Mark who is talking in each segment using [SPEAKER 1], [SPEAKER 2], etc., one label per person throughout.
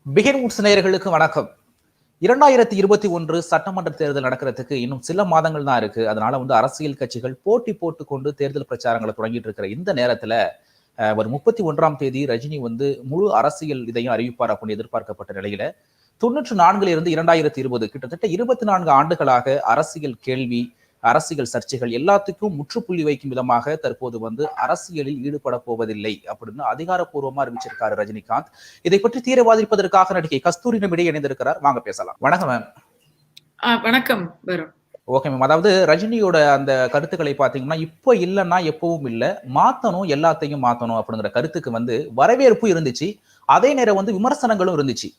[SPEAKER 1] Begin Woods நேயர்களுக்கு வணக்கம். 2021 சட்டமன்ற தேர்தல் நடக்கிறதுக்கு இன்னும் சில மாதங்கள் தான் இருக்கு. அதனால அரசியல் கட்சிகள் போட்டி போட்டுக்கொண்டு தேர்தல் பிரச்சாரங்களை தொடங்கிட்டு இருக்கிற இந்த நேரத்துல வரும் 31ஆம் தேதி ரஜினி முழு அரசியல் இதையும் அறிவிப்பார் அப்படின்னு எதிர்பார்க்கப்பட்ட நிலையில 94 இருந்து 2020 கிட்டத்தட்ட 24 ஆண்டுகளாக அரசியல் கேள்வி, அரசியல் சர்ச்சைகள் எல்லாத்துக்கும் முற்றுப்புள்ளி வைக்கும் விதமாக தற்போது அரசியலில் ஈடுபட போவதில்லை அப்படின்னு அதிகாரப்பூர்வமா அறிவிச்சிருக்காரு ரஜினிகாந்த். இதை பற்றி தீவிரவாதிப்பதற்காக நடிகை கஸ்தூரி நம்மிடையே இணைந்திருக்கிறார். வாங்க பேசலாம். வணக்கம் மேம்.
[SPEAKER 2] வணக்கம்.
[SPEAKER 1] Okay ma'am. அதாவது ரஜினியோட அந்த கருத்துக்களை பாத்தீங்கன்னா இப்போ இல்லைன்னா எப்பவும் இல்லை, மாத்தணும், எல்லாத்தையும் மாத்தணும் அப்படிங்கிற கருத்துக்கு வரவேற்பு இருந்துச்சு. அதே நேரம் விமர்சனங்களும் இருந்துச்சு.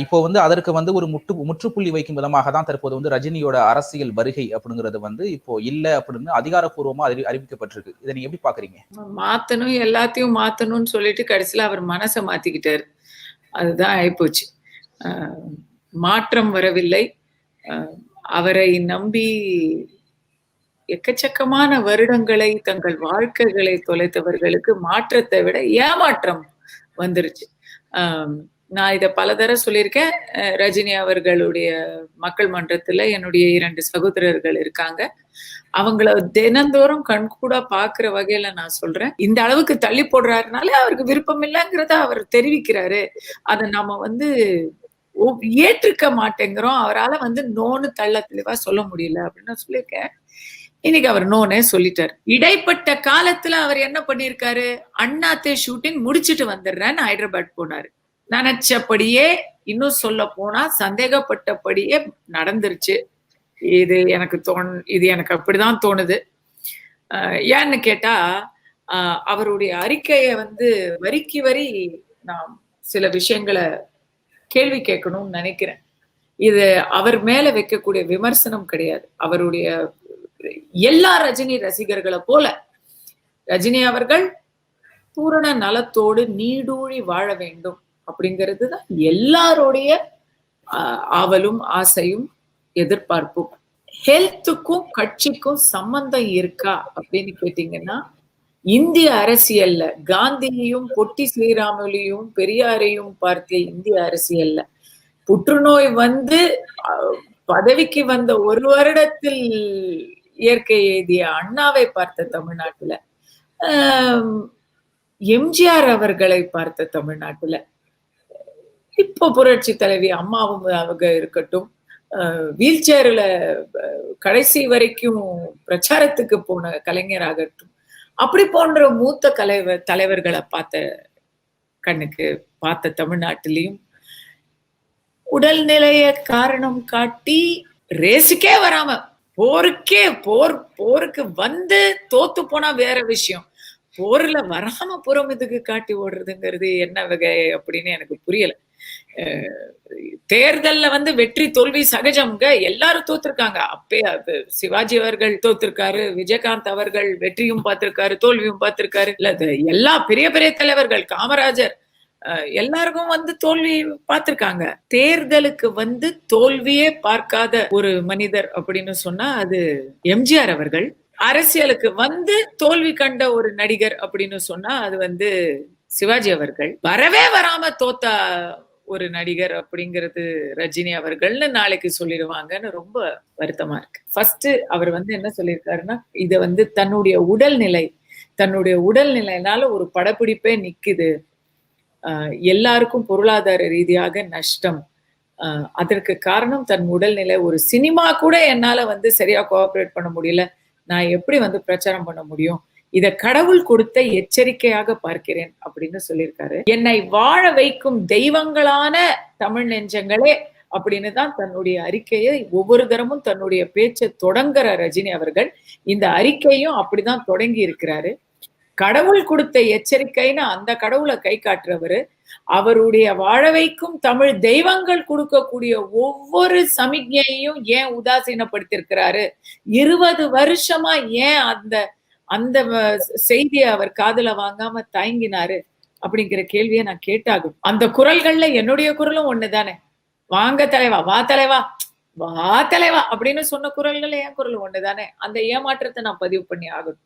[SPEAKER 1] இப்போ அதற்கு ஒரு முற்றுப்புள்ளி வைக்கும் விதமாக தான் தற்போது ரஜினியோட அரசியல் வருகை அப்படிங்கிறது இப்போ இல்ல அப்படின்னு அதிகாரப்பூர்வமா அறிவிக்கப்பட்டிருக்கு. இதை நீங்க எப்படி பாக்குறீங்க?
[SPEAKER 2] மாத்தணும், எல்லாத்தையும் மாத்தணும்னு சொல்லிட்டு கடைசியில அவர் மனசை மாத்திக்கிட்டாரு. அதுதான் ஆயிப்போச்சு. மாற்றம் வரவில்லை. அவரை நம்பி எக்கச்சக்கமான வருடங்களை தங்கள் வாழ்க்கைகளை தொலைத்தவர்களுக்கு மாற்றத்தை விட ஏமாற்றம் வந்துருச்சு. நான் இதை பலதர சொல்லியிருக்கேன். ரஜினி அவர்களுடைய மக்கள் மன்றத்துல என்னுடைய 2 சகோதரர்கள் இருக்காங்க. அவங்கள தினந்தோறும் கண்கூட பாக்குற வகையில நான் சொல்றேன். இந்த அளவுக்கு தள்ளி போடுறாருனால அவருக்கு விருப்பம் இல்லைங்கிறத அவர் தெரிவிக்கிறாரு. அதை நாம ஏற்றுக்க மாட்டேங்கிறோம். அவரால் நோன்னு தள்ள தெளிவா சொல்ல முடியல அப்படின்னு நான் சொல்லியிருக்கேன். இன்னைக்கு அவர் நோனே சொல்லிட்டாரு. இடைப்பட்ட காலத்துல அவர் என்ன பண்ணிருக்காரு? அண்ணாத்தே ஷூட்டிங் முடிச்சுட்டு வந்துடுறேன்னு ஹைதராபாத் போனாரு. நினைச்சபடியே, இன்னும் சொல்ல போனா சந்தேகப்பட்டபடியே நடந்துருச்சு. இது எனக்கு அப்படிதான் தோணுது. ஏன்னு கேட்டா, அவருடைய அறிக்கைய வரிக்கு வரி நான் சில விஷயங்களை கேள்வி கேட்கணும்னு நினைக்கிறேன். இது அவர் மேல வைக்கக்கூடிய விமர்சனம் கிடையாது. அவருடைய எல்லா ரஜினி ரசிகர்களை போல ரஜினி அவர்கள் பூரண நலத்தோடு நீடூழி வாழ வேண்டும் அப்படிங்கிறது தான் எல்லாருடைய ஆவலும், ஆசையும், எதிர்பார்ப்பும். ஹெல்த்துக்கும் கட்சிக்கும் சம்பந்தம் இருக்கா அப்படின்னு கேட்டீங்கன்னா, இந்திய அரசியல்ல காந்தியையும் பொட்டி ஸ்ரீராமுலையும் பெரியாரையும் பார்த்த இந்திய அரசியல்ல புற்றுநோய் பதவிக்கு வந்த 1 வருடத்தில் இயற்கை எய்திய அண்ணாவை பார்த்த தமிழ்நாட்டுல, எம்ஜிஆர் அவர்களை பார்த்த தமிழ்நாட்டுல, இப்போ புரட்சி தலைவி அம்மாவும் அவங்க இருக்கட்டும், வீல் சேர்ல கடைசி வரைக்கும் பிரச்சாரத்துக்கு போன கலைஞராகட்டும், அப்படி போன்ற மூத்த தலைவர்களை பார்த்த தமிழ்நாட்டிலையும் உடல்நிலைய காரணம் காட்டி ரேஸுக்கே வராம போருக்கு தோத்து போனா வேற விஷயம். போர்ல வராம புறம் இதுக்கு காட்டி ஓடுறதுங்கிறது என்ன வகை அப்படின்னு எனக்கு புரியல. தேர்தல்ல வெற்றி தோல்வி சகஜம்ங்க. எல்லாரும் தோத்திருக்காங்க. சிவாஜி அவர்கள் தோத்திருக்காரு, விஜயகாந்த் அவர்கள் வெற்றியும் பார்த்திருக்காரு, தோல்வியும் பார்த்திருக்காரு. இல்ல எல்லா பெரிய பெரிய தலைவர்கள், காமராஜர், எல்லாருக்கும் தோல்வி பார்த்திருக்காங்க. தேர்தலுக்கு தோல்வியே பார்க்காத ஒரு மனிதர் அப்படின்னு சொன்னா அது எம்ஜிஆர் அவர்கள். அரசியலுக்கு தோல்வி கண்ட ஒரு நடிகர் அப்படின்னு சொன்னா அது சிவாஜி அவர்கள். வரவே வராம தோத்த ஒரு நடிகர் அப்படிங்கிறது ரஜினி அவர்கள்னு நாளைக்கு சொல்லிடுவாங்கன்னு ரொம்ப வருத்தமா இருக்கு. ஃபர்ஸ்ட் அவர் என்ன சொல்லியிருக்காருன்னா, இத தன்னுடைய உடல்நிலைனால ஒரு படப்பிடிப்பே நிக்குது, எல்லாருக்கும் பொருளாதார ரீதியாக நஷ்டம், அதற்கு காரணம் தன் உடல்நிலை, ஒரு சினிமா கூட என்னால சரியா கோஆபரேட் பண்ண முடியல, நான் எப்படி பிரச்சாரம் பண்ண முடியும், இத கடவுள் கொடுத்த எச்சரிக்கையாக பார்க்கிறேன் அப்படின்னு சொல்லியிருக்காரு. என்னை வாழ வைக்கும் தெய்வங்களான தமிழ் நெஞ்சங்களே அப்படின்னு தான் தன்னுடைய அறிக்கையை ஒவ்வொரு தரமும் தன்னுடைய பேச்சை தொடங்குற ரஜினி அவர்கள் இந்த அறிக்கையும் அப்படிதான் தொடங்கி இருக்கிறாரு. கடவுள் கொடுத்த எச்சரிக்கைன்னு அந்த கடவுளை கை காட்டுறவரு, அவருடைய வாழ வைக்கும் தமிழ் தெய்வங்கள் கொடுக்கக்கூடிய ஒவ்வொரு சமிக்ஞையையும் ஏன் உதாசீனப்படுத்திருக்கிறாரு? 20 வருஷமா ஏன் அந்த செய்தியை அவர் காதுல வாங்காம தயங்கினாரு அப்படிங்கிற கேள்வியை நான் கேட்டாகும். அந்த குரல்கள்ல என்னுடைய குரலும் ஒண்ணுதானே. வாங்க தலைவா, வா தலைவா, வா தலைவா அப்படின்னு சொன்ன குரல்கள் என் குரலும் ஒண்ணுதானே. அந்த ஏமாற்றத்தை நான் பதிவு பண்ணி ஆகணும்.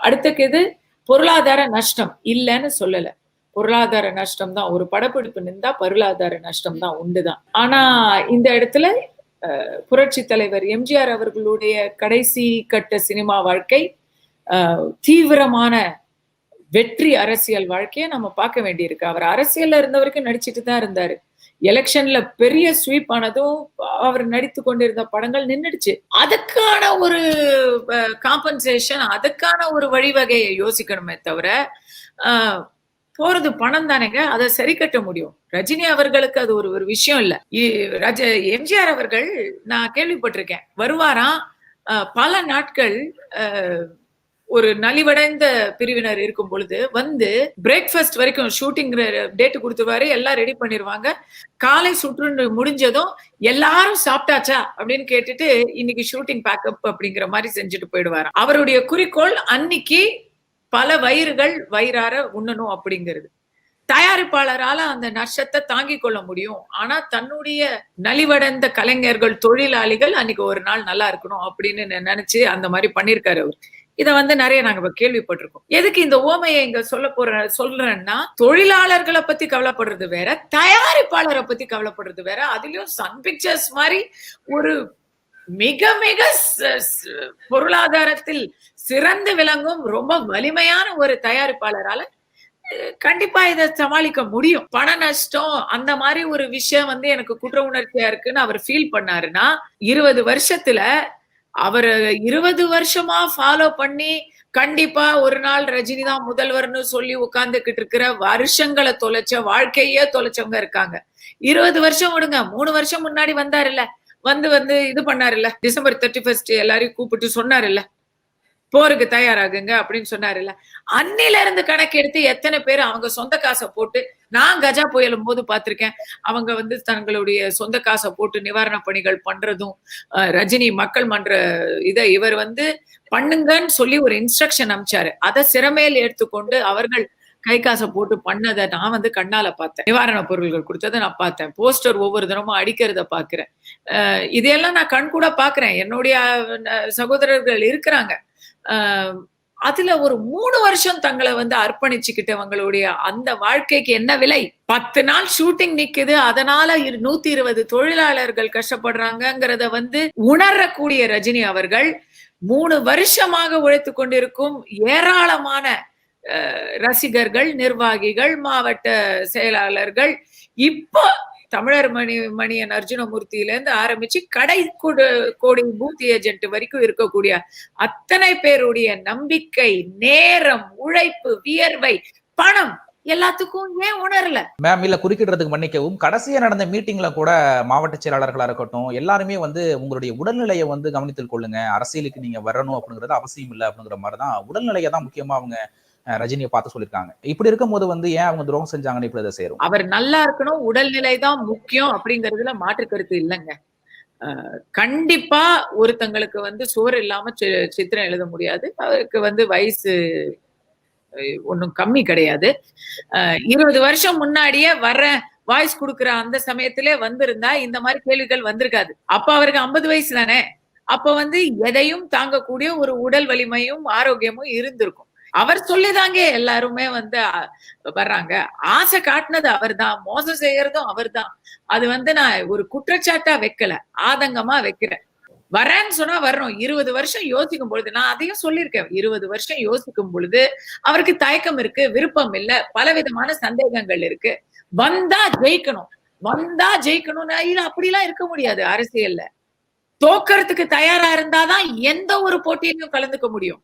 [SPEAKER 2] அடுத்தது பொருளாதார நஷ்டம் இல்லைன்னு சொல்லல. பொருளாதார நஷ்டம் தான். ஒரு படப்பிடிப்பு நின்றா பொருளாதார நஷ்டம் தான், உண்டுதான். ஆனா இந்த இடத்துல புரட்சி தலைவர் எம்ஜிஆர் அவர்களுடைய கடைசி கட்ட சினிமா வாழ்க்கை தீவிரமான வெற்றி அரசியல் வாழ்க்கையை நம்ம பார்க்க வேண்டியிருக்கு. அவர் அரசியல்ல இருந்த வரைக்கும் நடிச்சிட்டு தான் இருந்தாரு. எலெக்ஷன்ல பெரிய ஸ்வீப் ஆனதும் அவர் நடித்து கொண்டிருந்த படங்கள் நின்றுடுச்சு. அதுக்கான ஒரு காம்பன்சேஷன், அதுக்கான ஒரு வழிவகையை யோசிக்கணுமே தவிர போறது பணம் தானேங்க, அதை சரி கட்ட முடியும். ரஜினி அவர்களுக்கு அது ஒரு விஷயம் இல்ல. எம்ஜிஆர் அவர்கள் நான் கேள்விப்பட்டிருக்கேன், வருவாராம் பல நாட்கள் ஒரு நலிவடைந்த பிரிவினர் இருக்கும் பொழுது வந்து பிரேக்ஃபாஸ்ட் வரைக்கும் ஷூட்டிங் டேட் கொடுத்துருவாரு, எல்லாம் ரெடி பண்ணிருவாங்க. காலை சுற்று முடிஞ்சதும் எல்லாரும் சாப்பிட்டாச்சா அப்படின்னு கேட்டுட்டு இன்னைக்கு ஷூட்டிங் பேக்கப் அப்படிங்கிற மாதிரி செஞ்சுட்டு போயிடுவாரு. அவருடைய குறிக்கோள் அன்னைக்கு பல வயிறுகள் வயிறார உண்ணணும் அப்படிங்கிறது. தயாரிப்பாளரால அந்த நஷ்டத்தை தாங்கிக் கொள்ள முடியும். ஆனா தன்னுடைய நலிவடைந்த கலைஞர்கள், தொழிலாளிகள் அன்னைக்கு ஒரு நாள் நல்லா இருக்கணும் அப்படின்னு நினைச்சு அந்த மாதிரி பண்ணிருக்காரு அவர். இத வந்து நிறைய நாங்க கேள்விப்பட்டிருக்கோம். எதுக்கு இந்த ஓமையை இங்க சொல்றேன்னா, தொழிலாளர்களை பத்தி கவலைப்படுறது வேற, தயாரிப்பாளரை பத்தி கவலைப்படுறது வேற. அதுலயும் சன் பிக்சர்ஸ் மாதிரி ஒரு மிக மிக பொருளாதாரத்தில் சிறந்து விளங்கும் ரொம்ப வலிமையான ஒரு தயாரிப்பாளரால கண்டிப்பா இதை சமாளிக்க முடியும். பண நஷ்டம் அந்த மாதிரி ஒரு விஷயம் வந்து எனக்கு குற்ற உணர்ச்சியா இருக்குன்னு அவர் ஃபீல் பண்ணாருன்னா, 20 வருஷத்துல அவர் 20 வருஷமா ஃபாலோ பண்ணி கண்டிப்பா ஒரு நாள் ரஜினி தான் முதல்வர்னு சொல்லி உட்கார்ந்துகிட்டு இருக்கிற வருஷங்களை தொலைச்ச, வாழ்க்கையே தொலைச்சவங்க இருக்காங்க. 20 வருஷம் விடுங்க, 3 வருஷம் முன்னாடி வந்தாருல்ல, வந்து இது பண்ணாருல்ல, டிசம்பர் 31 எல்லாரையும் கூப்பிட்டு சொன்னாருல்ல, போருக்கு தயாராகுங்க அப்படின்னு சொன்னாருல்ல. அன்னில இருந்து கணக்கெடுத்து எத்தனை பேர் அவங்க சொந்த காசை போட்டு, நான் கஜா புயலும் போது பார்த்திருக்கேன், அவங்க வந்து தங்களுடைய சொந்த காசை போட்டு நிவாரண பணிகள் பண்றதும், ரஜினி மக்கள் மன்ற இதை இவர் வந்து பண்ணுங்கன்னு சொல்லி ஒரு இன்ஸ்ட்ரக்ஷன் அனுப்பிச்சாரு. அதை சிறமேல் எடுத்துக்கொண்டு அவர்கள் கை காசை போட்டு பண்ணதை நான் வந்து கண்ணால பார்த்தேன். நிவாரண பொருள்கள் கொடுத்ததை நான் பார்த்தேன். போஸ்டர் ஒவ்வொரு தினமும் அடிக்கிறத பாக்குறேன். இதையெல்லாம் நான் கண் கூட பாக்குறேன். என்னுடைய சகோதரர்கள் இருக்கிறாங்க. அதுல ஒரு 3 வருஷம் தங்களை வந்து அர்ப்பணிச்சுக்கிட்டவங்களுடைய அந்த வாழ்க்கைக்கு என்ன விலை? 10 நாள் ஷூட்டிங் நிக்குது, அதனால 120 தொழிலாளர்கள் கஷ்டப்படுறாங்கிறத வந்து உணரக்கூடிய ரஜினி அவர்கள் 3 வருஷமாக உழைத்து கொண்டிருக்கும் ஏராளமான ரசிகர்கள், நிர்வாகிகள், மாவட்ட செயலாளர்கள், இப்போ தமிழர் மணியன் அர்ஜுனமூர்த்தியில இருந்து ஆரம்பிச்சு கடை கோடி பூத் ஏஜென்ட் வரைக்கும் இருக்கக்கூடிய அத்தனை பேருடைய நம்பிக்கை, நேரம், உழைப்பு, வியர்வை, பணம் எல்லாத்துக்கும் ஏன் உணரல?
[SPEAKER 1] மேம் இல்ல, குறுக்கிடுறதுக்கு மன்னிக்கவும், கடைசியா நடந்த மீட்டிங்ல கூட மாவட்ட செயலாளர்களா இருக்கட்டும் எல்லாருமே வந்து உங்களுடைய உடல்நிலையை வந்து கவனித்துக் கொள்ளுங்க, அரசியலுக்கு நீங்க வரணும் அப்படிங்கிறது அவசியம் இல்லை அப்படிங்கிற மாதிரிதான் உடல்நிலையை தான் முக்கியமா அவங்க ரஜினியை பார்த்து சொல்லிருக்காங்க. இப்படி இருக்கும் போது வந்து ஏன் அவங்க துரோகம் செஞ்சாங்கன்னு இப்படி அதை சேரும்?
[SPEAKER 2] அவர் நல்லா இருக்கணும், உடல்நிலை தான் முக்கியம் அப்படிங்கறதுல மாற்று கருத்து இல்லைங்க. கண்டிப்பா ஒருத்தங்களுக்கு வந்து சோறு இல்லாம சித்திரம் எழுத முடியாது. அவருக்கு வந்து வயசு ஒன்னும் கம்மி கிடையாது. 20 வருஷம் முன்னாடியே வாய்ஸ் கொடுக்குற அந்த சமயத்திலே வந்திருந்தா இந்த மாதிரி கேள்விகள் வந்திருக்காது. அப்ப அவருக்கு 50 வயசு தானே. அப்ப வந்து எதையும் தாங்கக்கூடிய ஒரு உடல் வலிமையும் ஆரோக்கியமும் இருந்திருக்கும். அவர் சொல்லிதாங்க எல்லாருமே வந்து வர்றாங்க. ஆசை காட்டினது அவர் தான், மோசம் செய்யறதும் அவர் தான். அது வந்து நான் ஒரு குற்றச்சாட்டா வைக்கல, ஆதங்கமா வைக்கிறேன். வரேன்னு சொன்னா வரணும். 20 வருஷம் யோசிக்கும் பொழுது, நான் அதையும் சொல்லியிருக்கேன், 20 வருஷம் யோசிக்கும் பொழுது அவருக்கு தயக்கம் இருக்கு, விருப்பம் இல்ல, பலவிதமான சந்தேகங்கள் இருக்கு. வந்தா ஜெயிக்கணும்னா இது அப்படிலாம் இருக்க முடியாது. அரசியல்ல தோக்கறதுக்கு தயாரா இருந்தாதான் எந்த ஒரு போட்டியிலும் கலந்துக்க முடியும்.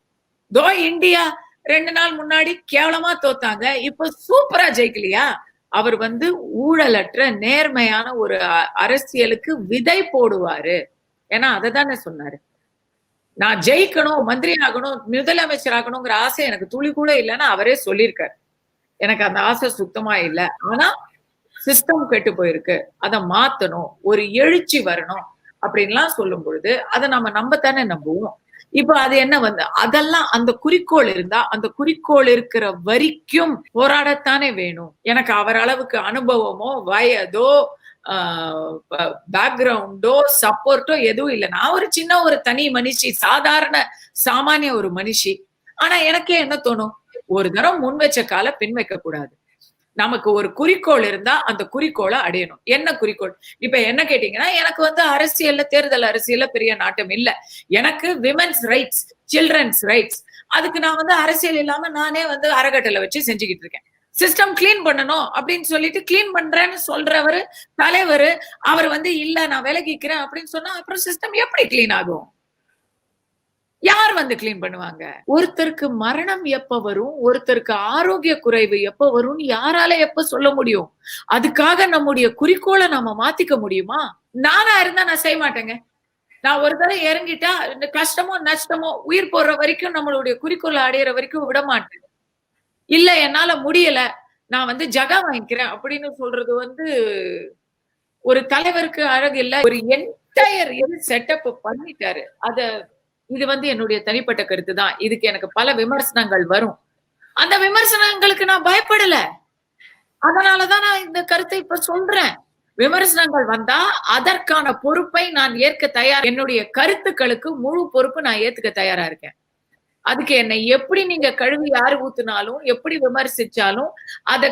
[SPEAKER 2] தோ இந்தியா 2 நாள் முன்னாடி கேவலமா தோத்தாங்க, இப்ப சூப்பரா ஜெயிக்கலையா? அவர் வந்து ஊழலற்ற நேர்மையான ஒரு அரசியலுக்கு விதை போடுவாரு. ஏன்னா அததானே சொன்னாரு, நான் ஜெயிக்கணும், மந்திரி ஆகணும், முதலமைச்சர் ஆகணுங்கிற ஆசை எனக்கு துளி கூட இல்லைன்னு அவரே சொல்லியிருக்காரு. எனக்கு அந்த ஆசை சுத்தமா இல்லை. ஆனா சிஸ்டம் கெட்டு போயிருக்கு, அதை மாத்தணும், ஒரு எழுச்சி வரணும் அப்படின்லாம் சொல்லும் பொழுது அதை நம்ம நம்பத்தானே நம்புவோம். இப்ப அது என்ன வந்து அதெல்லாம் அந்த குறிக்கோள் இருந்தா, அந்த குறிக்கோள் இருக்கிற வரைக்கும் போராடத்தானே வேணும். எனக்கு அவர் அளவுக்கு அனுபவமோ வயதோ பேக்ரவுண்டோ சப்போர்ட்டோ எதுவும் இல்லை. நான் ஒரு சின்ன ஒரு தனி மனுஷி, சாதாரண சாமானிய ஒரு மனுஷி. ஆனா எனக்கே என்ன தோணும், ஒரு தரம் முன் வச்ச கால பின் வைக்க கூடாது. நமக்கு ஒரு குறிக்கோள் இருந்தா அந்த குறிக்கோளை அடையணும். என்ன குறிக்கோள்? இப்ப என்ன கேட்டீங்கன்னா, எனக்கு வந்து அரசியல்ல, தேர்தல் அரசியல்ல பெரிய நாட்டம் இல்ல. எனக்கு விமென்ஸ் ரைட்ஸ், சில்ட்ரன்ஸ் ரைட்ஸ், அதுக்கு நான் வந்து அரசியல் இல்லாம நானே வந்து அறக்கட்டளை வச்சு செஞ்சுக்கிட்டு இருக்கேன். சிஸ்டம் கிளீன் பண்ணணும் அப்படின்னு சொல்லிட்டு கிளீன் பண்றேன்னு சொல்றவரு தலைவரு, அவர் வந்து இல்ல நான் விலகிக்கிறேன் அப்படின்னு சொன்னா அப்புறம் சிஸ்டம் எப்படி கிளீன் ஆகும்? யார் வந்து கிளீன் பண்ணுவாங்க? ஒருத்தருக்கு மரணம் எப்ப வரும், ஒருத்தருக்கு ஆரோக்கிய குறைவு எப்ப வரும்னு யாரால எப்ப சொல்ல முடியும்? அதுக்காக நம்முடைய குறிக்கோளை நாம மாத்திக்க முடியுமா? நானா இருந்தா நான் செய்ய மாட்டேங்க. நான் ஒரு தடவை இறங்கிட்டா இந்த கஷ்டமோ நஷ்டமோ உயிர் போற வரைக்கும் நம்மளுடைய குறிக்கோளை அடையிற வரைக்கும் விட மாட்டேன். இல்ல என்னால முடியல, நான் வந்து ஜகா வாங்கிக்கிறேன் அப்படின்னு சொல்றது வந்து ஒரு தலைவருக்கு அழகு இல்ல. ஒரு என்டையர் இது செட்டப் பண்ணிட்டாரு. இது வந்து என்னுடைய தனிப்பட்ட கருத்து தான். இதுக்கு எனக்கு பல விமர்சனங்கள் வரும். அந்த விமர்சனங்களுக்கு நான் பயப்படல. அதனாலதான் நான் இந்த கருத்தை இப்ப சொல்றேன். விமர்சனங்கள் வந்தா அதற்கான பொறுப்பை நான் ஏற்க தயார். என்னுடைய கருத்துக்களுக்கு முழு பொறுப்பு நான் ஏத்துக்க தயாரா இருக்கேன். அதுக்கு என்னை எப்படி நீங்க கழுவி யாரு ஊத்துனாலும், எப்படி விமர்சிச்சாலும் அதை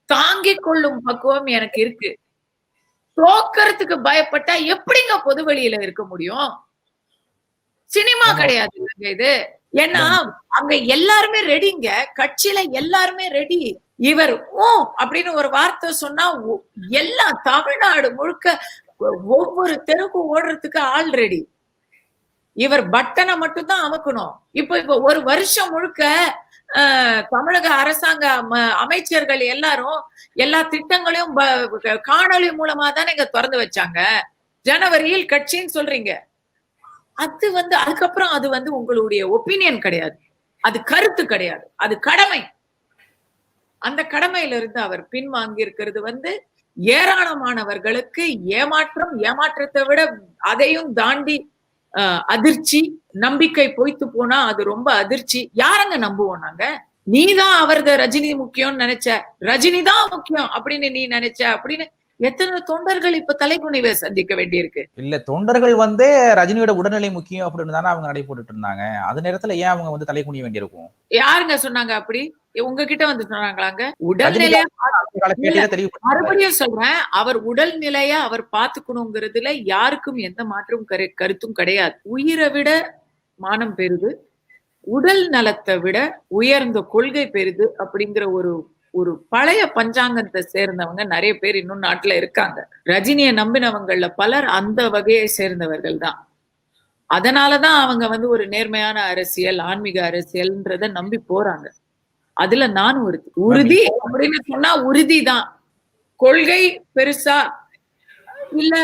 [SPEAKER 2] தாங்கிக் கொள்ளும் பக்குவம் எனக்கு இருக்கு. தோக்கறதுக்கு பயப்பட்டா எப்படிங்க பொது வெளியில இருக்க முடியும்? சினிமா கிடையாது இது. ஏன்னா அங்க எல்லாருமே ரெடிங்க. கட்சியில எல்லாருமே ரெடி. இவர் அப்படின்னு ஒரு வார்த்தை சொன்னா எல்லா தமிழ்நாடு முழுக்க ஒவ்வொரு தெருக்கும் ஓடுறதுக்கு ஆள் ரெடி. இவர் பட்டனை மட்டும் தான் அமுக்கணும். இப்ப ஒரு வருஷம் முழுக்க தமிழக அரசாங்க அமைச்சர்கள் எல்லாரும் எல்லா திட்டங்களையும் காணொலி மூலமா தானே இங்க திறந்து வச்சாங்க. ஜனவரியில் கட்சின்னு சொல்றீங்க. அது வந்து அதுக்கப்புறம் அது வந்து உங்களுடைய ஒப்பீனியன் கிடையாது, அது கருத்து கிடையாது, அது கடமை. அந்த கடமையில இருந்து அவர் பின்வாங்கி இருக்கிறது வந்து ஏராளமானவர்களுக்கு ஏமாற்றம், ஏமாற்றத்தை விட அதையும் தாண்டி அதிர்ச்சி. நம்பிக்கை பொய்த்து போனா அது ரொம்ப அதிர்ச்சி. யாரங்க நம்புவோம் நாங்க? நீதான் அவரது ரஜினி முக்கியம்னு நினைச்ச, ரஜினி தான் முக்கியம் அப்படின்னு நீ நினைச்ச அப்படின்னு எத்தனை தொண்டர்கள் இப்ப தலைகுனிவை சந்திக்க வேண்டியிருக்கு.
[SPEAKER 1] இல்ல, தொண்டர்கள் வந்து ரஜினியோட உடல்நிலை முக்கியம் அப்படின்னு தானே அவங்க நடை போட்டுட்டு இருந்தாங்க. அது நேரத்துல ஏன் அவங்க வந்து தலைகுனிய வேண்டியிருக்கும்?
[SPEAKER 2] யாருங்க சொன்னாங்க அப்படி? உங்ககிட்ட வந்து சொன்னாங்களாங்க? உடல்நிலைய மறுபடியும் சொல்றேன், அவர் உடல்நிலைய அவர் பாத்துக்கணுங்கிறதுல யாருக்கும் எந்த மாற்றும் கருத்தும் கிடையாது. உயிரை விட மானம் பெறுது, உடல் நலத்தை விட உயர்ந்த கொள்கை பெறுது அப்படிங்கிற ஒரு பழைய பஞ்சாங்கத்தை சேர்ந்தவங்க நிறைய பேர் இன்னும் நாட்டுல இருக்காங்க. ரஜினியை நம்பினவங்கள்ல பலர் அந்த வகையை சேர்ந்தவர்கள் தான். அதனாலதான் அவங்க வந்து ஒரு நேர்மையான அரசியல், ஆன்மீக அரசியல்ன்றத நம்பி போறாங்க. அதுல நானும் உறுதி அப்படின்னு சொன்னா உறுதிதான். கொள்கை பெருசா இல்ல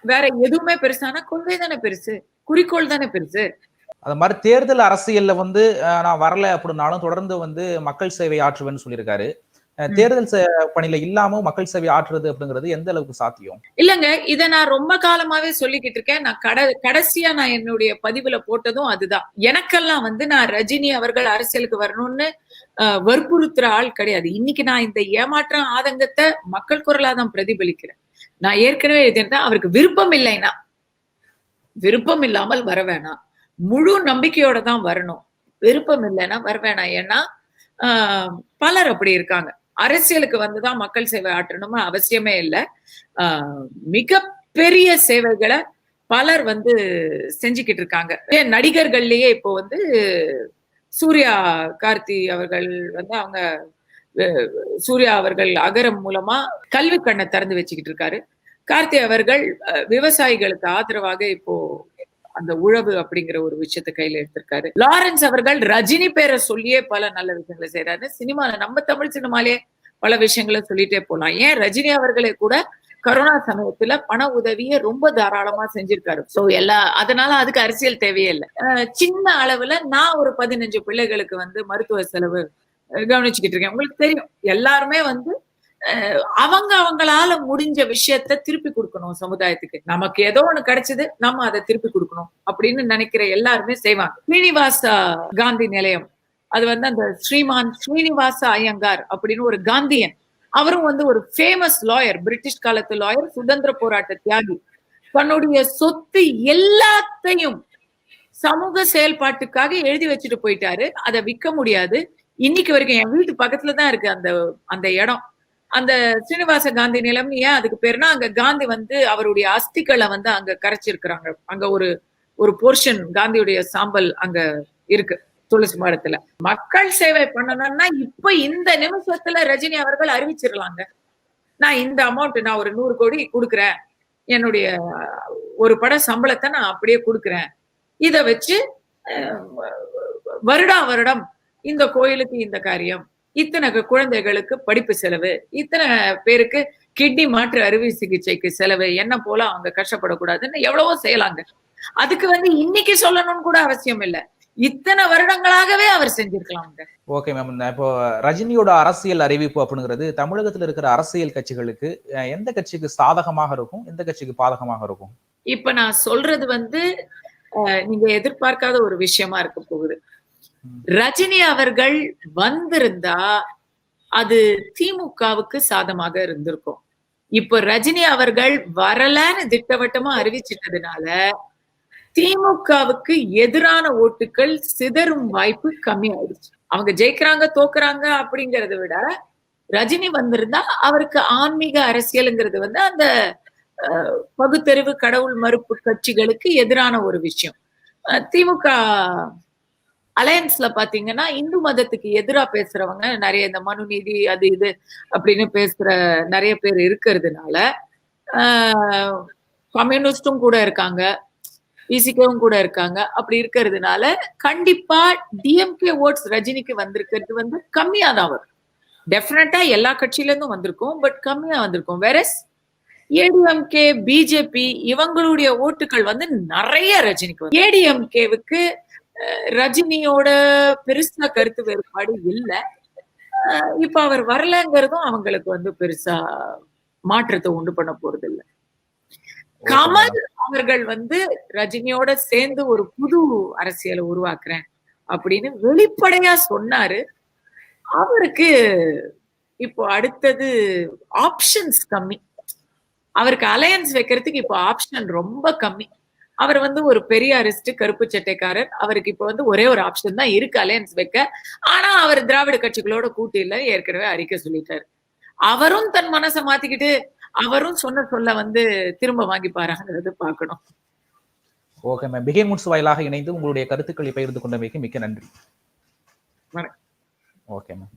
[SPEAKER 2] வேற எதுவுமே பெருசானா கொள்கை தானே பெருசு, குறிக்கோள் தானே பெருசு.
[SPEAKER 1] அது மாதிரி தேர்தல் அரசியல்ல வந்து நான் வரல அப்படின்னாலும் தொடர்ந்து வந்து மக்கள் சேவை ஆற்றுவேன்னு சொல்லியிருக்காரு. தேர்தல் பணியில இல்லாம மக்கள் சேவை ஆற்றுறது அப்படிங்கிறது எந்த அளவுக்கு சாத்தியம்?
[SPEAKER 2] இல்லங்க, இத நான் ரொம்ப காலமாவே சொல்லிக்கிட்டு இருக்கேன். நான் கடைசியா நான் என்னுடைய பதிவுல போட்டதும் அதுதான். எனக்கெல்லாம் வந்து நான் ரஜினி அவர்கள் அரசியலுக்கு வரணும்னு வற்புறுத்துற ஆள் கிடையாது. இன்னைக்கு நான் இந்த ஏமாற்றம் ஆதங்கத்தை மக்கள் குரலாதான் பிரதிபலிக்கிறேன். நான் ஏற்கனவே எதிர்த்தேன், அவருக்கு விருப்பம் இல்லைன்னா விருப்பம் இல்லாமல் வர வேணாம், முழு நம்பிக்கையோட தான் வரணும். விருப்பம் இல்லைன்னா வர வேணாம். ஏன்னா பலர் அப்படி இருக்காங்க. அரசியலுக்கு வந்துதான் மக்கள் சேவை ஆற்றணும்னு அவசியமே இல்லை. மிக பெரிய சேவைகளை பலர் வந்து செஞ்சுக்கிட்டு இருக்காங்க. நடிகர்கள்லயே இப்போ வந்து சூர்யா கார்த்தி அவர்கள் வந்து அவங்க சூர்யா அவர்கள் அகரம் மூலமா கல்வி கண்ணை திறந்து வச்சுக்கிட்டு இருக்காரு. கார்த்தி அவர்கள் விவசாயிகளுக்கு ஆதரவாக இப்போ அந்த உழவு அப்படிங்கிற ஒரு விஷயத்த கையில எடுத்திருக்காரு. லாரன்ஸ் அவர்கள் ரஜினி பேரை சொல்லியே பல நல்ல விஷயங்களை செய்யறாரு. சினிமால, நம்ம தமிழ் சினிமாலே பல விஷயங்களை சொல்லிட்டே போலாம். ஏன் ரஜினி அவர்களே கூட கரோனா சமயத்துல பண உதவியை ரொம்ப தாராளமா செஞ்சிருக்காரு. சோ அதனால அதுக்கு அரசியல் தேவையே இல்லை. சின்ன அளவுல நான் ஒரு 15 பிள்ளைகளுக்கு வந்து மருத்துவ செலவு கவனிச்சுக்கிட்டு இருக்கேன். உங்களுக்கு தெரியும், எல்லாருமே வந்து அவங்களால முடிஞ்ச விஷயத்த திருப்பி கொடுக்கணும் சமுதாயத்துக்கு. நமக்கு ஏதோ ஒண்ணு கிடைச்சது, நம்ம அதை திருப்பி கொடுக்கணும் அப்படின்னு நினைக்கிற எல்லாருமே செய்வாங்க. ஸ்ரீனிவாச காந்தி நிலையம், அது வந்து அந்த ஸ்ரீமான் ஸ்ரீனிவாச ஐயங்கார் அப்படின்னு ஒரு காந்தியன், அவரும் வந்து ஒரு ஃபேமஸ் லாயர், பிரிட்டிஷ் காலத்து லாயர், சுதந்திர போராட்ட தியாகி. தன்னுடைய சொத்து எல்லாத்தையும் சமூக செயல்பாட்டுக்காக எழுதி வச்சுட்டு போயிட்டாரு. அதை விற்க முடியாது. இன்னைக்கு வரைக்கும் என் வீட்டு பக்கத்துல தான் இருக்கு அந்த அந்த இடம். அந்த ஸ்ரீனிவாச காந்தி நிலம் ஏன் அதுக்கு பேருனா, அங்க காந்தி வந்து அவருடைய அஸ்திகளை வந்து அங்க கரைச்சிருக்கிறாங்க. அங்க ஒரு ஒரு போர்ஷன் காந்தியுடைய சாம்பல் அங்க இருக்கு துளசி மாடத்துல. மக்கள் சேவை பண்ணணும்னா இப்ப இந்த நிமிஷத்துல ரஜினி அவர்கள் அறிவிச்சிடலாங்க. நான் இந்த அமௌண்ட் நான் ஒரு 100 கோடி கொடுக்குறேன். என்னுடைய ஒரு பட சம்பளத்தை நான் அப்படியே கொடுக்குறேன். இத வச்சு வருடா வருடம் இந்த கோயிலுக்கு இந்த காரியம், இத்தனை குழந்தைகளுக்கு படிப்பு செலவு, இத்தனை பேருக்கு கிட்னி மாற்று அறுவை சிகிச்சைக்கு செலவு, என்ன போல அவங்க கஷ்டப்படக்கூடாதுன்னு எவ்வளவோ செய்யலாங்க. அதுக்கு வந்து இன்னைக்கு சொல்லணும்னு கூட அவசியம் இல்ல. இத்தனை வருடங்களாகவே அவர் செஞ்சிருக்கலாம்ங்க.
[SPEAKER 1] Okay ma'am. இப்போ ரஜினியோட அரசியல் அறிவிப்பு அப்படிங்கிறது தமிழகத்துல இருக்கிற அரசியல் கட்சிகளுக்கு எந்த கட்சிக்கு சாதகமாக இருக்கும், எந்த கட்சிக்கு பாதகமாக இருக்கும்?
[SPEAKER 2] இப்ப நான் சொல்றது வந்து நீங்க எதிர்பார்க்காத ஒரு விஷயமா இருக்க போகுது. ரஜினி அவர்கள் வந்திருந்தா அது திமுகவுக்கு சாதமாக இருந்திருக்கும். இப்ப ரஜினி அவர்கள் வரலன்னு திட்டவட்டமா அறிவிச்சிட்டதுனால திமுகவுக்கு எதிரான ஓட்டுகள் சிதறும் வாய்ப்பு கம்மி ஆயிடுச்சு. அவங்க ஜெயிக்கிறாங்க தோக்குறாங்க அப்படிங்கறத விட ரஜினி வந்திருந்தா அவருக்கு ஆன்மீக அரசியலுங்கிறது வந்து அந்த பகுத்தறிவு கடவுள் மறுப்பு கட்சிகளுக்கு எதிரான ஒரு விஷயம். திமுக அலையன்ஸ்ல பாத்தீங்கன்னா இந்து மதத்துக்கு எதிரா பேசுறவங்க நிறைய இந்த மனு நீதி அது இது அப்படின்னு பேசுற நிறைய பேர் இருக்கிறதுனால கம்யூனிஸ்டும் கூட இருக்காங்க, பிசிகவும் கூட இருக்காங்க. அப்படி இருக்கிறதுனால கண்டிப்பா டிஎம்கே ஓட்ஸ் ரஜினிக்கு வந்திருக்கிறது வந்து கம்மியா தான் வரும். டெஃபினட்டா எல்லா கட்சியில இருந்தும் வந்திருக்கும், பட் கம்மியா வந்திருக்கும். வேறஸ் ஏடிஎம்கே பிஜேபி இவங்களுடைய ஓட்டுகள் வந்து நிறைய ரஜினிக்கு. ஏடிஎம்கேவுக்கு ரஜினியோட பெருசா கருத்து வேறுபாடு இல்ல. இப்ப அவர் வரலங்கிறதும் அவங்களுக்கு வந்து பெருசா மாற்றத்தை உண்டு பண்ண போறது இல்ல. கமல் அவர்கள் வந்து ரஜினியோட சேர்ந்து ஒரு புது அரசியலை உருவாக்குறேன் அப்படின்னு வெளிப்படையா சொன்னாரு. அவருக்கு இப்போ அடுத்தது ஆப்ஷன்ஸ் கம்மி. அவருக்கு அலையன்ஸ் வைக்கிறதுக்கு இப்போ ஆப்ஷன் ரொம்ப கம்மி. அவர் வந்து ஒரு பெரியாரிஸ்ட் கருப்பு சட்டைக்காரர். அவருக்கு இப்ப வந்து ஒரே ஒரு ஆப்ஷன் தான் இருக்கு அலையன்ஸ் வைக்க. ஆனா அவர் திராவிட கட்சிகளோட கூட்டில ஏற்கனவே அறிக்கை சொல்லிட்டாரு. அவரும் தன் மனசை மாத்திக்கிட்டு அவரும் சொல்ல வந்து திரும்ப வாங்கி பாருங்கிறது பார்க்கணும்.
[SPEAKER 1] Okay ma'am. பிகே மூட்ஸ் வாயிலாக இணைந்து உங்களுடைய கருத்துக்களை பகிர்ந்து கொண்டமைக்கு மிக்க நன்றி.
[SPEAKER 2] வணக்கம்.
[SPEAKER 1] Okay ma'am.